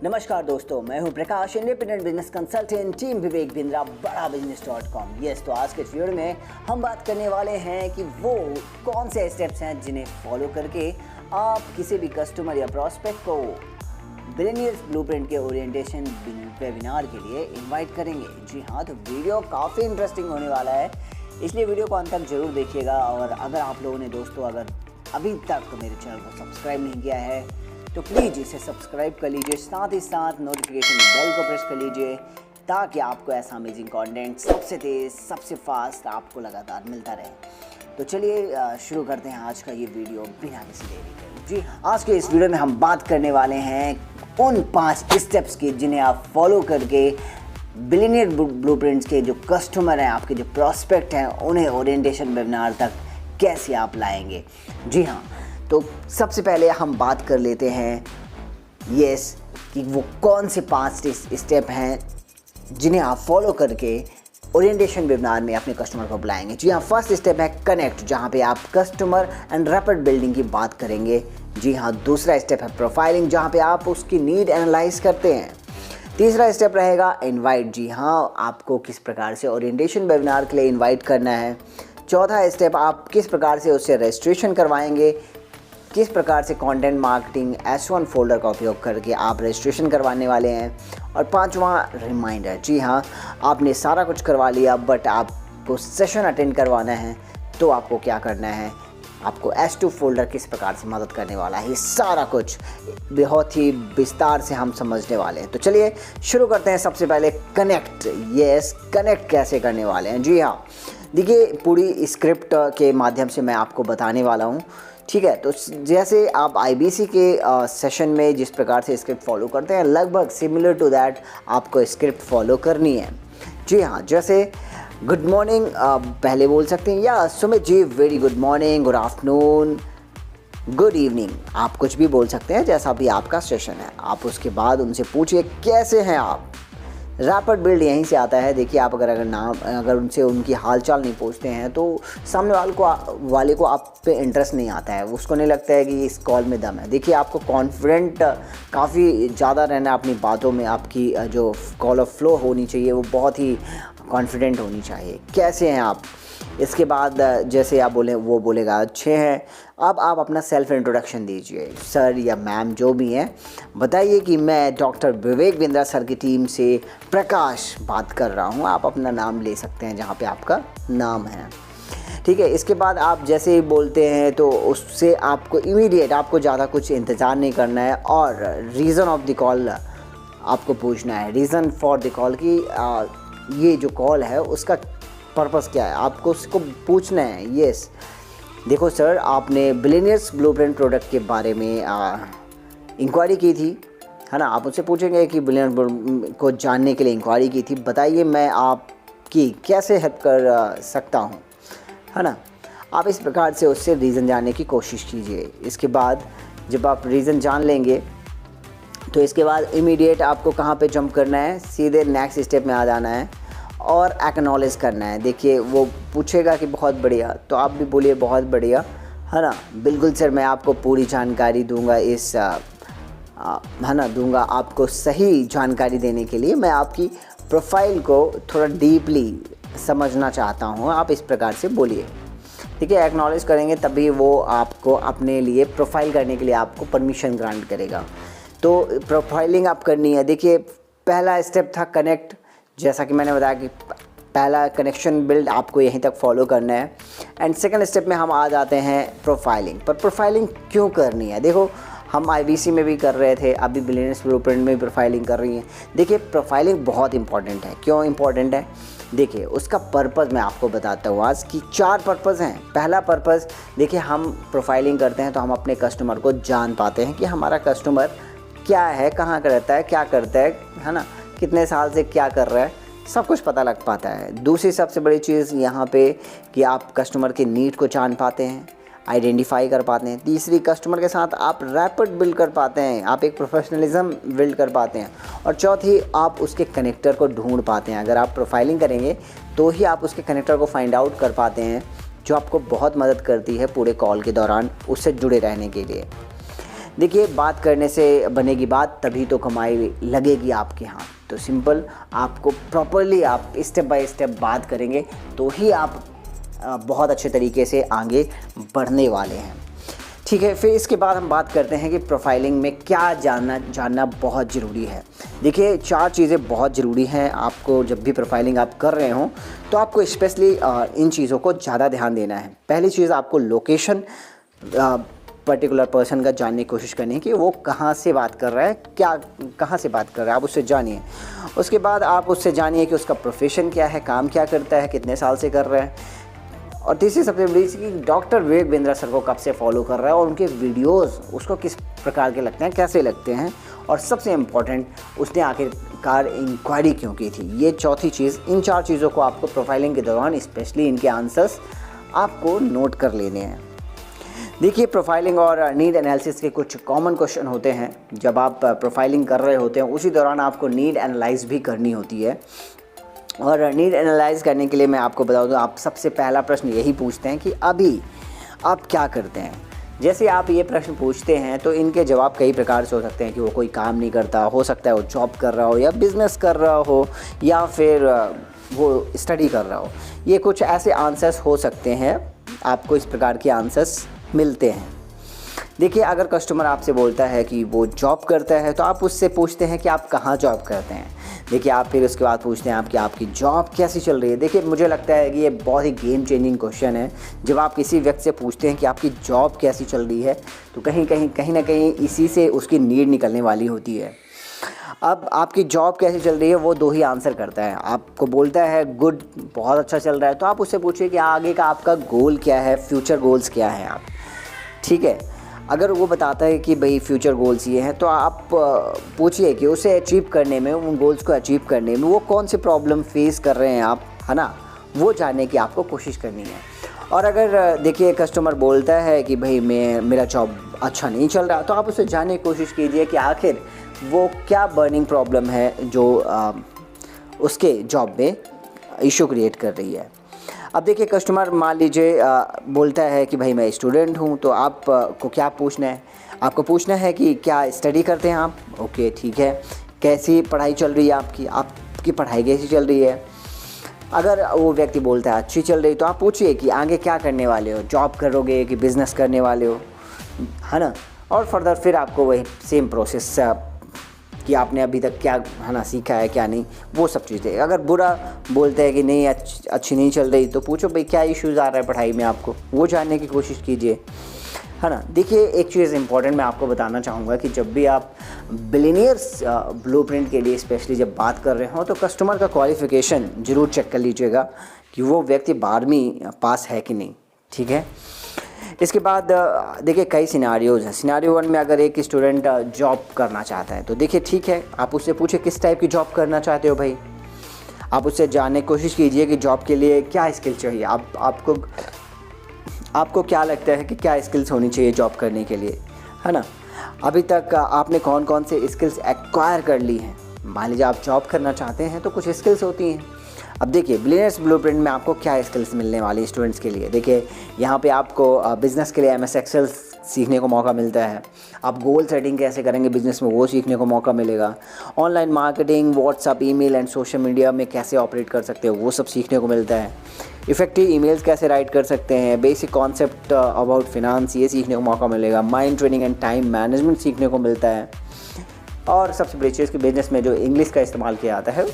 नमस्कार दोस्तों, मैं हूं प्रकाश, independent business consultant, team Vivek Bindra, बड़ा बिजनेस.com। यस, तो आज के इस वीडियो में हम बात करने वाले हैं कि वो कौन से स्टेप्स हैं जिन्हें फॉलो करके आप किसी भी कस्टमर या प्रॉस्पेक्ट को बिलियनियर्स ब्लूप्रिंट के ओरिएंटेशन वेबिनार के लिए इन्वाइट करेंगे। जी हाँ, तो वीडियो काफ़ी इंटरेस्टिंग होने वाला है, इसलिए वीडियो को अंत तक जरूर देखिएगा। और अगर आप लोगों ने दोस्तों अगर अभी तक मेरे चैनल को सब्सक्राइब नहीं किया है तो प्लीज़ इसे सब्सक्राइब कर लीजिए, साथ ही साथ नोटिफिकेशन बेल को प्रेस कर लीजिए ताकि आपको ऐसा अमेजिंग कंटेंट सबसे तेज़ सबसे फास्ट आपको लगातार मिलता रहे। तो चलिए शुरू करते हैं आज का ये वीडियो बिना किसी देरी के। जी, आज के इस वीडियो में हम बात करने वाले हैं उन 5 स्टेप्स की जिन्हें आप फॉलो करके बिलियनियर ब्लूप्रिंट्स के जो कस्टमर हैं, आपके जो प्रॉस्पेक्ट हैं, उन्हें ओरिएंटेशन वेबिनार तक कैसे आप लाएंगे। जी हाँ, तो सबसे पहले हम बात कर लेते हैं कि वो कौन से 5 स्टेप हैं जिन्हें आप फॉलो करके ओरिएंटेशन वेबिनार में अपने कस्टमर को बुलाएंगे। जी हाँ, फर्स्ट स्टेप है कनेक्ट, जहाँ पे आप कस्टमर एंड रैपिड बिल्डिंग की बात करेंगे। जी हाँ, दूसरा स्टेप है प्रोफाइलिंग, जहाँ पे आप उसकी नीड एनालाइज करते हैं। तीसरा स्टेप रहेगा इनवाइट। जी हाँ, आपको किस प्रकार से ओरिएंटेशन वेबिनार के लिए इनवाइट करना है। चौथा स्टेप, आप किस प्रकार से उससे रजिस्ट्रेशन करवाएंगे, किस प्रकार से कंटेंट मार्केटिंग S1 फोल्डर का उपयोग करके आप रजिस्ट्रेशन करवाने वाले हैं। और पांचवा रिमाइंडर। जी हाँ, आपने सारा कुछ करवा लिया बट आपको सेशन अटेंड करवाना है, तो आपको क्या करना है, आपको S2 फोल्डर किस प्रकार से मदद करने वाला है, ये सारा कुछ बहुत ही विस्तार से हम समझने वाले हैं। तो चलिए शुरू करते हैं। सबसे पहले कनेक्ट। यस, कनेक्ट कैसे करने वाले हैं। जी हाँ, देखिए पूरी स्क्रिप्ट के माध्यम से मैं आपको बताने वाला हूँ, ठीक है। तो जैसे आप IBC के सेशन में जिस प्रकार से स्क्रिप्ट फॉलो करते हैं, लगभग सिमिलर टू दैट आपको स्क्रिप्ट फॉलो करनी है। जी हाँ, जैसे गुड मॉर्निंग पहले बोल सकते हैं, या Sumit ji very good morning, good afternoon, good evening, आप कुछ भी बोल सकते हैं जैसा भी आपका सेशन है। आप उसके बाद उनसे पूछिए कैसे हैं आप। रैपिड बिल्ड यहीं से आता है। देखिए, आप अगर उनसे उनकी हालचाल नहीं पूछते हैं तो सामने वाले को आप पे इंटरेस्ट नहीं आता है, उसको नहीं लगता है कि इस कॉल में दम है। देखिए, आपको कॉन्फिडेंट काफ़ी ज़्यादा रहना अपनी बातों में। आपकी जो कॉल ऑफ फ्लो होनी चाहिए वो बहुत ही कॉन्फिडेंट होनी चाहिए। कैसे हैं आप। इसके बाद जैसे आप बोले वो बोलेगा अच्छे हैं। अब आप अपना सेल्फ इंट्रोडक्शन दीजिए, सर या मैम जो भी हैं, बताइए कि मैं डॉक्टर विवेक बिंद्रा सर की टीम से प्रकाश बात कर रहा हूं। आप अपना नाम ले सकते हैं जहां पे आपका नाम है, ठीक है। इसके बाद आप जैसे ही बोलते हैं तो उससे आपको इमीडिएट, आपको ज़्यादा कुछ इंतज़ार नहीं करना है और रीज़न ऑफ द कॉल आपको पूछना है। रीज़न फॉर द कॉल की ये जो कॉल है उसका पर्पस क्या है, आपको उसको पूछना है। यस, देखो सर, आपने बिलियनियर्स ब्लूप्रिंट प्रोडक्ट के बारे में इंक्वायरी की थी, है ना। आप उससे पूछेंगे कि बिलियनियर को जानने के लिए इंक्वायरी की थी, बताइए मैं आपकी कैसे हेल्प कर सकता हूँ, है ना। आप इस प्रकार से उससे रीज़न जानने की कोशिश कीजिए। इसके बाद जब आप रीज़न जान लेंगे तो इसके बाद इमीडिएट आपको कहाँ पे जंप करना है, सीधे नेक्स्ट स्टेप में आ जाना है और एक्नॉलेज करना है। देखिए, वो पूछेगा कि बहुत बढ़िया, तो आप भी बोलिए बहुत बढ़िया, है ना। बिल्कुल सर, मैं आपको पूरी जानकारी दूंगा, है ना, दूंगा। आपको सही जानकारी देने के लिए मैं आपकी प्रोफाइल को थोड़ा डीपली समझना चाहता हूँ, आप इस प्रकार से बोलिए। ठीक है, एक्नॉलेज करेंगे तभी वो आपको अपने लिए प्रोफाइल करने के लिए आपको परमिशन ग्रांट करेगा। तो प्रोफाइलिंग आप करनी है। देखिए, पहला स्टेप था कनेक्ट, जैसा कि मैंने बताया कि पहला कनेक्शन बिल्ड आपको यहीं तक फॉलो करना है। एंड सेकंड स्टेप में हम आ जाते हैं प्रोफाइलिंग पर। प्रोफाइलिंग क्यों करनी है, देखो हम IBC में भी कर रहे थे, अभी बिलियनियर्स ब्लूप्रिंट में भी प्रोफाइलिंग कर रही हैं। देखिए, प्रोफाइलिंग बहुत इंपॉर्टेंट है। क्यों इंपॉर्टेंट है, देखिए उसका पर्पज़ मैं आपको बताता हूँ आज कि 4 पर्पज़ हैं। पहला पर्पज़, देखिए हम प्रोफाइलिंग करते हैं तो हम अपने कस्टमर को जान पाते हैं कि हमारा कस्टमर क्या है, कहाँ का रहता है, क्या करता है ना, कितने साल से क्या कर रहा है, सब कुछ पता लग पाता है। दूसरी सबसे बड़ी चीज़ यहाँ पे कि आप कस्टमर के नीड को जान पाते हैं, आइडेंटिफाई कर पाते हैं। तीसरी, कस्टमर के साथ आप रैपिड बिल्ड कर पाते हैं, आप एक प्रोफेशनलिज्म बिल्ड कर पाते हैं। और चौथी, आप उसके कनेक्टर को ढूंढ पाते हैं। अगर आप प्रोफाइलिंग करेंगे तो ही आप उसके कनेक्टर को फाइंड आउट कर पाते हैं, जो आपको बहुत मदद करती है पूरे कॉल के दौरान उससे जुड़े रहने के लिए। देखिए बात करने से बनेगी बात, तभी तो कमाई लगेगी आपके हाथ। तो सिंपल, आपको प्रॉपरली आप स्टेप बाय स्टेप बात करेंगे तो ही आप बहुत अच्छे तरीके से आगे बढ़ने वाले हैं। ठीक है, फिर इसके बाद हम बात करते हैं कि प्रोफाइलिंग में क्या जानना बहुत ज़रूरी है। देखिए 4 चीज़ें बहुत ज़रूरी हैं आपको जब भी प्रोफाइलिंग आप कर रहे हों, तो आपको स्पेशली इन चीज़ों को ज़्यादा ध्यान देना है। पहली चीज़, आपको लोकेशन पर्टिकुलर पर्सन का जानने की कोशिश करनी है कि वो कहाँ से बात कर रहा है, कहाँ से बात कर रहा है, आप उससे जानिए। उसके बाद आप उससे जानिए कि उसका प्रोफेशन क्या है, काम क्या करता है, कितने साल से कर रहा है। और तीसरी सबसे बड़ी चीज़ कि डॉक्टर विवेक बिंद्रा सर को कब से फॉलो कर रहा है और उनके वीडियोस उसको किस प्रकार के लगते हैं, कैसे लगते हैं, और सबसे इम्पॉर्टेंट, उसने आखिरकार इंक्वायरी क्यों की थी। ये चौथी चीज़, इन 4 चीज़ों को आपको प्रोफाइलिंग के दौरान स्पेशली इनके आंसर्स आपको नोट कर लेने हैं। देखिए प्रोफाइलिंग और नीड एनालिसिस के कुछ कॉमन क्वेश्चन होते हैं। जब आप प्रोफाइलिंग कर रहे होते हैं उसी दौरान आपको नीड एनालाइज भी करनी होती है। और नीड एनालाइज करने के लिए मैं आपको बता दूं, आप सबसे पहला प्रश्न यही पूछते हैं कि अभी आप क्या करते हैं। जैसे आप ये प्रश्न पूछते हैं तो इनके जवाब कई प्रकार से हो सकते हैं कि वो कोई काम नहीं करता, हो सकता है वो जॉब कर रहा हो या बिज़नेस कर रहा हो या फिर वो स्टडी कर रहा हो। ये कुछ ऐसे आंसर्स हो सकते हैं, आपको इस प्रकार के आंसर्स मिलते हैं। देखिए अगर कस्टमर आपसे बोलता है कि वो जॉब करता है तो आप उससे पूछते हैं कि आप कहाँ जॉब करते हैं। देखिए आप फिर उसके बाद पूछते हैं आपकी जॉब कैसी चल रही है। देखिए मुझे लगता है कि ये बहुत ही गेम चेंजिंग क्वेश्चन है। जब आप किसी व्यक्ति से पूछते हैं कि आपकी जॉब कैसी चल रही है तो कहीं ना कहीं इसी से उसकी नीड निकलने वाली होती है। अब आपकी जॉब कैसी चल रही है वो 2 ही आंसर करता है। आपको बोलता है गुड, बहुत अच्छा चल रहा है, तो आप उससे पूछिए कि आगे का आपका गोल क्या है, फ्यूचर गोल्स क्या हैं आप। ठीक है, अगर वो बताता है कि भाई फ्यूचर गोल्स ये हैं तो आप पूछिए कि उसे अचीव करने में, उन गोल्स को अचीव करने में वो कौन सी प्रॉब्लम फेस कर रहे हैं आप, है ना, वो जानने की आपको कोशिश करनी है। और अगर देखिए कस्टमर बोलता है कि भाई मेरा जॉब अच्छा नहीं चल रहा, तो आप उसे जानने की कोशिश कीजिए कि आखिर वो क्या बर्निंग प्रॉब्लम है जो उसके जॉब में इशू क्रिएट कर रही है। अब देखिए कस्टमर मान लीजिए बोलता है कि भाई मैं स्टूडेंट हूँ, तो आपको क्या पूछना है, आपको पूछना है कि क्या स्टडी करते हैं आप। ओके ठीक है, कैसी पढ़ाई चल रही है आपकी पढ़ाई कैसी चल रही है। अगर वो व्यक्ति बोलता है अच्छी चल रही, तो आप पूछिए कि आगे क्या करने वाले हो, जॉब करोगे कि बिज़नेस करने वाले हो, है ना। और फर्दर फिर आपको वही सेम प्रोसेस कि आपने अभी तक क्या, है ना, सीखा है क्या नहीं, वो सब चीज़ें। अगर बुरा बोलते हैं कि नहीं अच्छी नहीं चल रही, तो पूछो भाई क्या इश्यूज़ आ रहा है पढ़ाई में आपको, वो जानने की कोशिश कीजिए, है ना। देखिए एक चीज़ इंपॉर्टेंट मैं आपको बताना चाहूँगा कि जब भी आप बिलियनियर्स ब्लूप्रिंट के लिए स्पेशली जब बात कर रहे हो तो कस्टमर का क्वालिफ़िकेशन ज़रूर चेक कर लीजिएगा कि वो व्यक्ति 12वीं पास है कि नहीं। ठीक है, इसके बाद देखिए कई सिनारियोज़ हैं। सिनारियो 1 में अगर एक स्टूडेंट जॉब करना चाहता है तो देखिए ठीक है, आप उससे पूछे किस टाइप की जॉब करना चाहते हो भाई। आप उससे जानने की कोशिश कीजिए कि जॉब के लिए क्या स्किल चाहिए, आपको क्या लगता है कि क्या स्किल्स होनी चाहिए जॉब करने के लिए, है ना। अभी तक आपने कौन कौन से स्किल्स एक्वायर कर ली हैं। मान लीजिए आप जॉब करना चाहते हैं तो कुछ स्किल्स होती हैं। अब देखिए बिलियनियर्स ब्लूप्रिंट में आपको क्या स्किल्स मिलने वाली स्टूडेंट्स के लिए। देखिए यहाँ पे आपको बिज़नेस के लिए MS एक्सेल सीखने को मौका मिलता है। आप गोल सेटिंग कैसे करेंगे बिज़नेस में, वो सीखने को मौका मिलेगा। Online marketing, WhatsApp, email and social media में कैसे ऑपरेट कर सकते हो, वो सब सीखने को मिलता है। इफ़ेक्टिव ईमेल्स कैसे राइट कर सकते हैं, बेसिक कॉन्सेप्ट अबाउट फिनांस, ये सीखने को मौका मिलेगा। Mind training and time management सीखने को मिलता है। और सबसे बड़ी चीज़ कि बिज़नेस में जो इंग्लिश का इस्तेमाल किया जाता है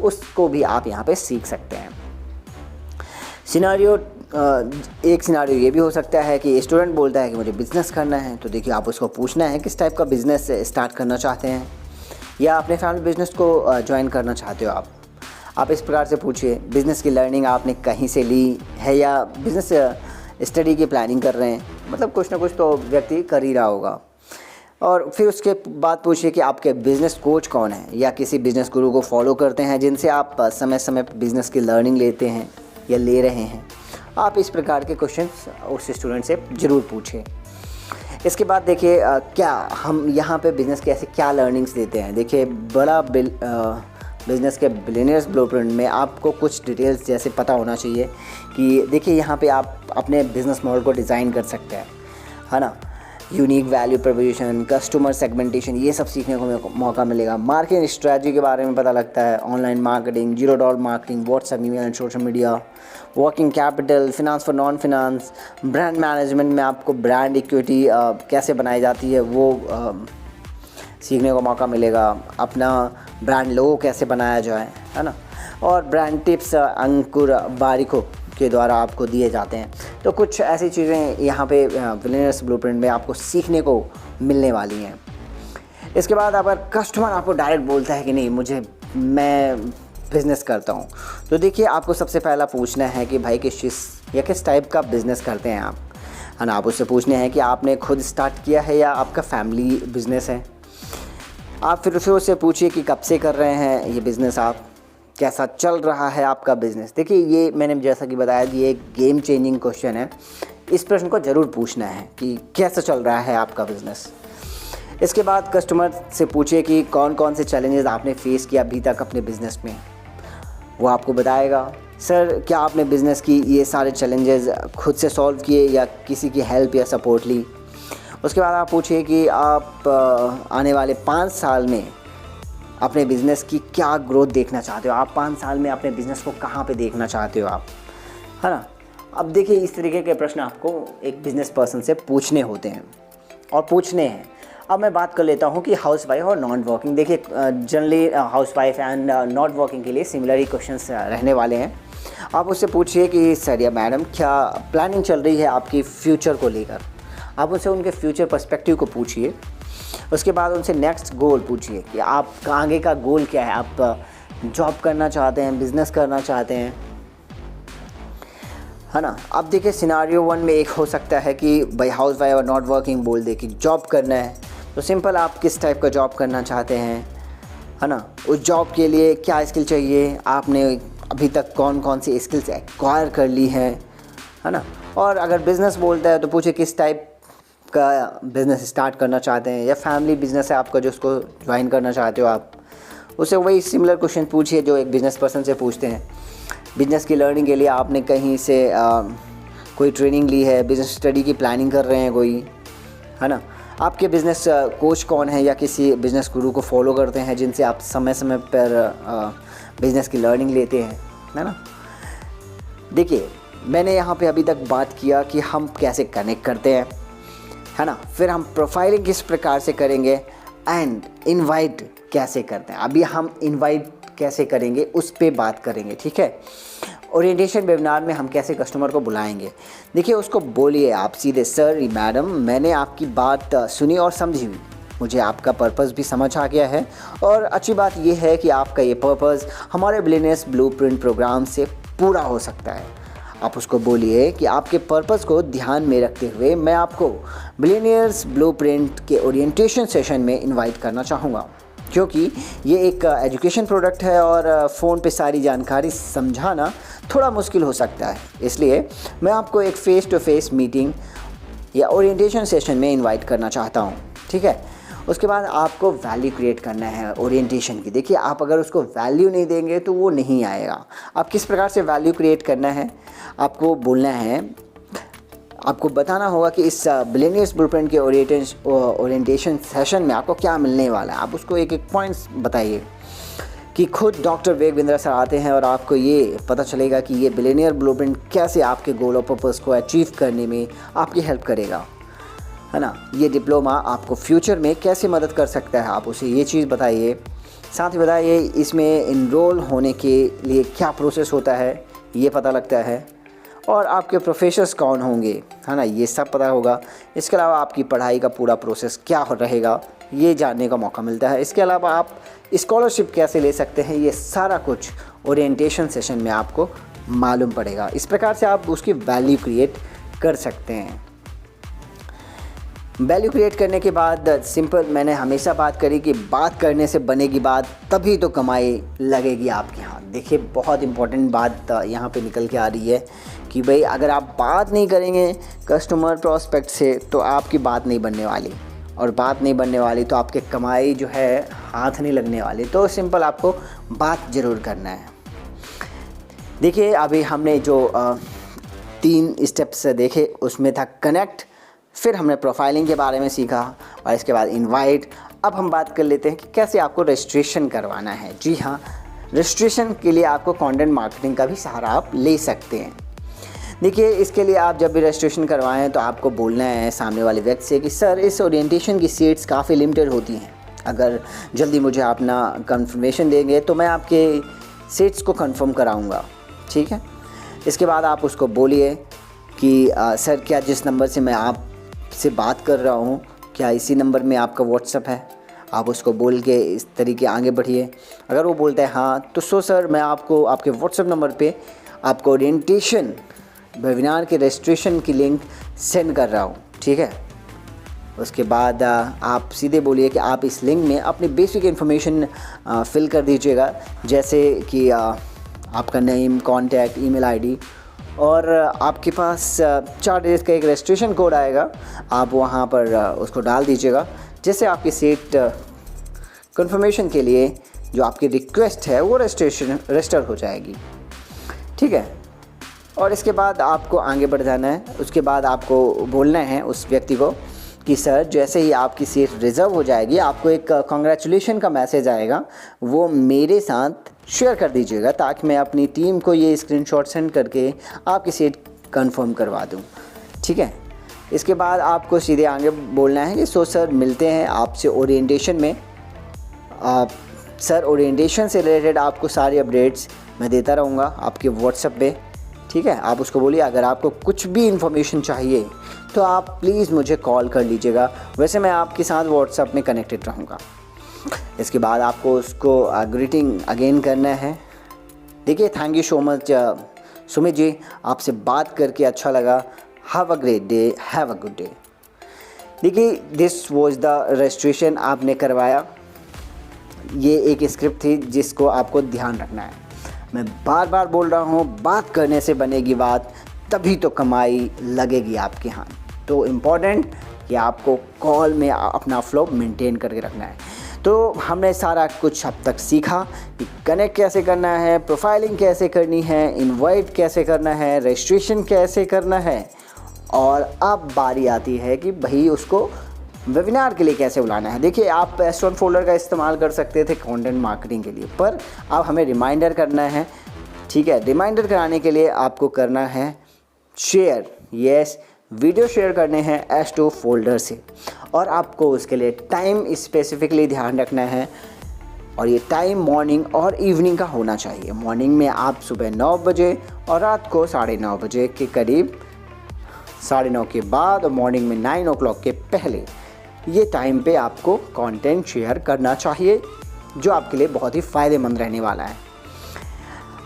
उसको भी आप यहाँ पे सीख सकते हैं। एक सिनारियो ये भी हो सकता है कि स्टूडेंट बोलता है कि मुझे बिज़नेस करना है, तो देखिए आप उसको पूछना है किस टाइप का बिज़नेस स्टार्ट करना चाहते हैं या अपने फैमिली बिज़नेस को ज्वाइन करना चाहते हो आप इस प्रकार से पूछिए। बिज़नेस की लर्निंग आपने कहीं से ली है या बिज़नेस स्टडी की प्लानिंग कर रहे हैं, मतलब कुछ ना कुछ तो व्यक्ति कर ही रहा होगा। और फिर उसके बाद पूछिए कि आपके बिज़नेस कोच कौन है या किसी बिज़नेस गुरु को फॉलो करते हैं जिनसे आप समय समय पर बिज़नेस की लर्निंग लेते हैं या ले रहे हैं। आप इस प्रकार के क्वेश्चंस उस स्टूडेंट से ज़रूर पूछें। इसके बाद देखिए क्या हम यहाँ पे बिज़नेस के ऐसे क्या लर्निंग्स देते हैं। देखिए बड़ा बिज़नेस के बिलियनियर्स ब्लूप्रिंट में आपको कुछ डिटेल्स जैसे पता होना चाहिए कि देखिए यहाँ पे आप अपने बिज़नेस मॉडल को डिज़ाइन कर सकते हैं, है ना। Unique value proposition, customer segmentation, ये सब सीखने को मौका मिलेगा। मार्केटिंग स्ट्रेटजी के बारे में पता लगता है, online marketing, $0 marketing, WhatsApp, email and social media, working capital, finance for non finance, brand management में आपको ब्रांड इक्विटी कैसे बनाई जाती है वो सीखने को मौका मिलेगा। अपना ब्रांड लोगो कैसे बनाया जाए, है ना। और ब्रांड टिप्स अंकुर बारिकों के द्वारा आपको दिए जाते हैं। तो कुछ ऐसी चीज़ें यहाँ पे बिलियनियर्स ब्लूप्रिंट में आपको सीखने को मिलने वाली हैं। इसके बाद अगर कस्टमर आपको डायरेक्ट बोलता है कि नहीं मैं बिज़नेस करता हूँ, तो देखिए आपको सबसे पहला पूछना है कि भाई किस टाइप का बिज़नेस करते हैं आप, है ना। आप उससे पूछने हैं कि आपने खुद स्टार्ट किया है या आपका फैमिली बिज़नेस है। आप फिर उससे पूछिए कि कब से कर रहे हैं ये बिज़नेस, आप कैसा चल रहा है आपका बिज़नेस। देखिए ये मैंने जैसा कि बताया कि ये एक गेम चेंजिंग क्वेश्चन है। इस प्रश्न को ज़रूर पूछना है कि कैसा चल रहा है आपका बिज़नेस। इसके बाद कस्टमर से पूछिए कि कौन कौन से चैलेंजेस आपने फेस किया अभी तक अपने बिज़नेस में। वो आपको बताएगा। सर क्या आपने बिज़नेस की ये सारे चैलेंजेस खुद से सॉल्व किए या किसी की हेल्प या सपोर्ट ली। उसके बाद आप पूछिए कि आप आने वाले 5 साल में अपने बिज़नेस की क्या ग्रोथ देखना चाहते हो, आप 5 साल में अपने बिज़नेस को कहाँ पे देखना चाहते हो आप, है ना। अब देखिए इस तरीके के प्रश्न आपको एक बिज़नेस पर्सन से पूछने होते हैं और पूछने हैं। अब मैं बात कर लेता हूँ कि हाउस वाइफ और नॉन वर्किंग। देखिए generally house wife and not working के लिए सिमिलर ही क्वेश्चंस रहने वाले हैं। आप उससे पूछिए कि सर या मैडम क्या प्लानिंग चल रही है आपकी फ्यूचर को लेकर। आप उससे उनके फ्यूचर पर्सपेक्टिव को पूछिए। उसके बाद उनसे नेक्स्ट गोल पूछिए कि आपका आगे का गोल क्या है। आप जॉब करना चाहते हैं, बिज़नेस करना चाहते हैं, है ना। अब देखिए सिनारियो 1 में एक हो सकता है कि भाई हाउस वाइफ और नॉट वर्किंग बोल दे कि जॉब करना है, तो सिंपल आप किस टाइप का जॉब करना चाहते हैं, है ना। उस जॉब के लिए क्या स्किल चाहिए, आपने अभी तक कौन कौन सी स्किल्स एक्वायर कर ली है ना। और अगर बिज़नेस बोलता है तो पूछे किस टाइप का बिज़नेस स्टार्ट करना चाहते हैं या फैमिली बिज़नेस है आपका जो उसको ज्वाइन करना चाहते हो आप। उससे वही सिमिलर क्वेश्चन पूछिए जो एक बिज़नेस पर्सन से पूछते हैं। बिज़नेस की लर्निंग के लिए आपने कहीं से कोई ट्रेनिंग ली है, बिज़नेस स्टडी की प्लानिंग कर रहे हैं कोई, है ना। आपके बिज़नेस कोच कौन है या किसी बिज़नेस गुरु को फॉलो करते हैं जिनसे आप समय समय पर बिज़नेस की लर्निंग लेते हैं, है ना। देखिए मैंने यहाँ पे अभी तक बात किया कि हम कैसे कनेक्ट करते हैं, है ना। फिर हम प्रोफाइलिंग किस प्रकार से करेंगे एंड इनवाइट कैसे करते हैं। अभी हम इनवाइट कैसे करेंगे उस पे बात करेंगे, ठीक है। ओरिएंटेशन वेबिनार में हम कैसे कस्टमर को बुलाएंगे। देखिए उसको बोलिए आप सीधे, सर मैडम मैंने आपकी बात सुनी और समझी हुई, मुझे आपका पर्पस भी समझ आ गया है और अच्छी बात यह है कि आपका ये पर्पस हमारे बिलियनियर्स ब्लूप्रिंट प्रोग्राम से पूरा हो सकता है। आप उसको बोलिए कि आपके पर्पस को ध्यान में रखते हुए मैं आपको बिलियनियर्स ब्लूप्रिंट के ओरिएंटेशन सेशन में इनवाइट करना चाहूँगा, क्योंकि ये एक एजुकेशन प्रोडक्ट है और फ़ोन पे सारी जानकारी समझाना थोड़ा मुश्किल हो सकता है। इसलिए मैं आपको एक फ़ेस टू फेस मीटिंग या ओरिएंटेशन सेशन में इनवाइट करना चाहता हूँ, ठीक है। उसके बाद आपको वैल्यू क्रिएट करना है ओरिएंटेशन की। देखिए आप अगर उसको वैल्यू नहीं देंगे तो वो नहीं आएगा। आप किस प्रकार से वैल्यू क्रिएट करना है, आपको बोलना है, आपको बताना होगा कि इस बिलियनियर्स ब्लूप्रिंट के ओरिएंटेशन सेशन में आपको क्या मिलने वाला है। आप उसको एक एक पॉइंट्स बताइए कि खुद डॉक्टर वेग बिंद्रा सर आते हैं और आपको ये पता चलेगा कि ये बिलियनियर ब्लूप्रिंट कैसे आपके गोल और पर्पस को अचीव करने में आपकी हेल्प करेगा, है ना। ये डिप्लोमा आपको फ्यूचर में कैसे मदद कर सकता है, आप उसे ये चीज़ बताइए। साथ ही बताइए इसमें इनरोल होने के लिए क्या प्रोसेस होता है, ये पता लगता है, और आपके प्रोफेसर्स कौन होंगे, है ना, ये सब पता होगा। इसके अलावा आपकी पढ़ाई का पूरा प्रोसेस क्या रहेगा ये जानने का मौका मिलता है। इसके अलावा आप स्कॉलरशिप कैसे ले सकते हैं, ये सारा कुछ ओरिएंटेशन सेशन में आपको मालूम पड़ेगा। इस प्रकार से आप उसकी वैल्यू क्रिएट कर सकते हैं। वैल्यू क्रिएट करने के बाद सिंपल मैंने हमेशा बात करी कि बात करने से बनेगी बात, तभी तो कमाई लगेगी आपके हाथ। देखिए बहुत इंपॉर्टेंट बात यहाँ पे निकल के आ रही है कि भाई अगर आप बात नहीं करेंगे कस्टमर प्रॉस्पेक्ट से तो आपकी बात नहीं बनने वाली, और बात नहीं बनने वाली तो आपके कमाई जो है हाथ नहीं लगने वाली। तो सिंपल आपको बात ज़रूर करना है। देखिए अभी हमने जो 3 स्टेप्स देखे उसमें था कनेक्ट, फिर हमने प्रोफाइलिंग के बारे में सीखा और इसके बाद इनवाइट। अब हम बात कर लेते हैं कि कैसे आपको रजिस्ट्रेशन करवाना है। जी हाँ, रजिस्ट्रेशन के लिए आपको कंटेंट मार्केटिंग का भी सहारा आप ले सकते हैं। देखिए, इसके लिए आप जब भी रजिस्ट्रेशन करवाएं तो आपको बोलना है सामने वाले व्यक्ति से कि सर, इस ओरिएंटेशन की सीट्स काफ़ी लिमिटेड होती हैं, अगर जल्दी मुझे अपना कंफर्मेशन देंगे तो मैं आपके सीट्स को कंफर्म कराऊंगा। ठीक है, इसके बाद आप उसको बोलिए कि सर, क्या जिस नंबर से मैं आपसे बात कर रहा हूँ, क्या इसी नंबर में आपका व्हाट्सअप है? आप उसको बोल के इस तरीके आगे बढ़िए। अगर वो बोलता है हाँ, तो सर मैं आपको आपके व्हाट्सअप नंबर पे आपको ओरिएंटेशन वेबिनार के रजिस्ट्रेशन की लिंक सेंड कर रहा हूँ। ठीक है, उसके बाद आप सीधे बोलिए कि आप इस लिंक में अपनी बेसिक इन्फॉर्मेशन फिल कर दीजिएगा, जैसे कि आपका नेम, कॉन्टैक्ट, ईमेल आईडी, और आपके पास 4 डिजिट का एक रजिस्ट्रेशन कोड आएगा, आप वहाँ पर उसको डाल दीजिएगा। जैसे आपकी सीट कंफर्मेशन के लिए जो आपकी रिक्वेस्ट है वो रजिस्टर हो जाएगी। ठीक है, और इसके बाद आपको आगे बढ़ जाना है। उसके बाद आपको बोलना है उस व्यक्ति को कि सर, जैसे ही आपकी सीट रिज़र्व हो जाएगी आपको एक कॉन्ग्रेचुलेशन का मैसेज आएगा, वो मेरे साथ शेयर कर दीजिएगा ताकि मैं अपनी टीम को ये स्क्रीनशॉट सेंड करके आपकी सीट कंफर्म करवा दूँ। ठीक है, इसके बाद आपको सीधे आगे बोलना है कि सर, मिलते हैं आपसे ओरिएंटेशन में। सर, ओरिएंटेशन से रिलेटेड आपको सारी अपडेट्स मैं देता रहूँगा आपके व्हाट्सएप पे। ठीक है, आप उसको बोलिए अगर आपको कुछ भी इन्फॉर्मेशन चाहिए तो आप प्लीज़ मुझे कॉल कर लीजिएगा, वैसे मैं आपके साथ व्हाट्सएप में कनेक्टेड रहूँगा। इसके बाद आपको उसको ग्रीटिंग अगेन करना है। देखिए, thank you so much Sumit ji, आपसे बात करके अच्छा लगा। Have a great day, have a good day. देखिए, दिस वाज द रजिस्ट्रेशन आपने करवाया। ये एक स्क्रिप्ट थी जिसको आपको ध्यान रखना है। मैं बार बार बोल रहा हूँ, बात करने से बनेगी बात, तभी तो कमाई लगेगी आपके हाथ। तो इम्पॉर्टेंट कि आपको कॉल में अपना फ्लो मेंटेन करके रखना है। तो हमने सारा कुछ अब तक सीखा कि कनेक्ट कैसे करना है, प्रोफाइलिंग कैसे करनी है, इनवाइट कैसे करना है, रजिस्ट्रेशन कैसे करना है, और अब बारी आती है कि भाई उसको वेबिनार के लिए कैसे बुलाना है। देखिए, आप S1 फोल्डर का इस्तेमाल कर सकते थे कंटेंट मार्केटिंग के लिए, पर अब हमें रिमाइंडर करना है। ठीक है, रिमाइंडर कराने के लिए आपको करना है शेयर। यस, वीडियो शेयर करने हैं S2 फोल्डर से, और आपको उसके लिए टाइम स्पेसिफिकली ध्यान रखना है, और ये टाइम मॉर्निंग और इवनिंग का होना चाहिए। मॉर्निंग में आप सुबह 9 बजे और रात को 9:30 बजे के करीब, 9:30 के बाद और मॉर्निंग में 9 o'clock के पहले, ये टाइम पे आपको कंटेंट शेयर करना चाहिए, जो आपके लिए बहुत ही फ़ायदेमंद रहने वाला है।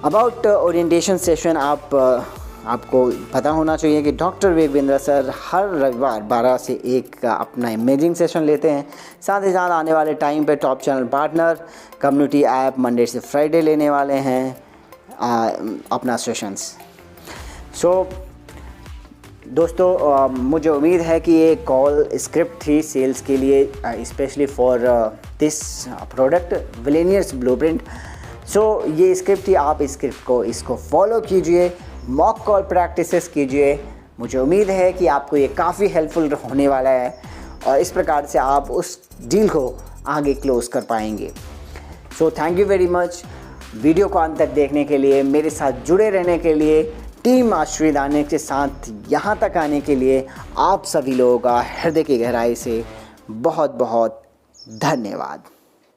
अबाउट ओरिएंटेशन सेशन, आपको पता होना चाहिए कि डॉक्टर विवेक बिंद्रा सर हर रविवार 12 से 1 का अपना इमेजिंग सेशन लेते हैं। साथ ही साथ आने वाले टाइम पे top channel partner community app Monday से फ्राइडे लेने वाले हैं अपना सेशंस। सो दोस्तों, मुझे उम्मीद है कि ये कॉल स्क्रिप्ट थी सेल्स के लिए, स्पेशली फॉर दिस प्रोडक्ट विलेनियर्स ब्लूप्रिंट। सो ये स्क्रिप्ट थी, आप इसको फॉलो कीजिए, मॉक कॉल प्रैक्टिसेस कीजिए। मुझे उम्मीद है कि आपको ये काफ़ी हेल्पफुल होने वाला है, और इस प्रकार से आप उस डील को आगे क्लोज कर पाएंगे। So thank you very much video को अंत तक देखने के लिए, मेरे साथ जुड़े रहने के लिए, टीम मास्टरी दाने के साथ यहाँ तक आने के लिए आप सभी लोगों का हृदय की गहराई से बहुत बहुत धन्यवाद।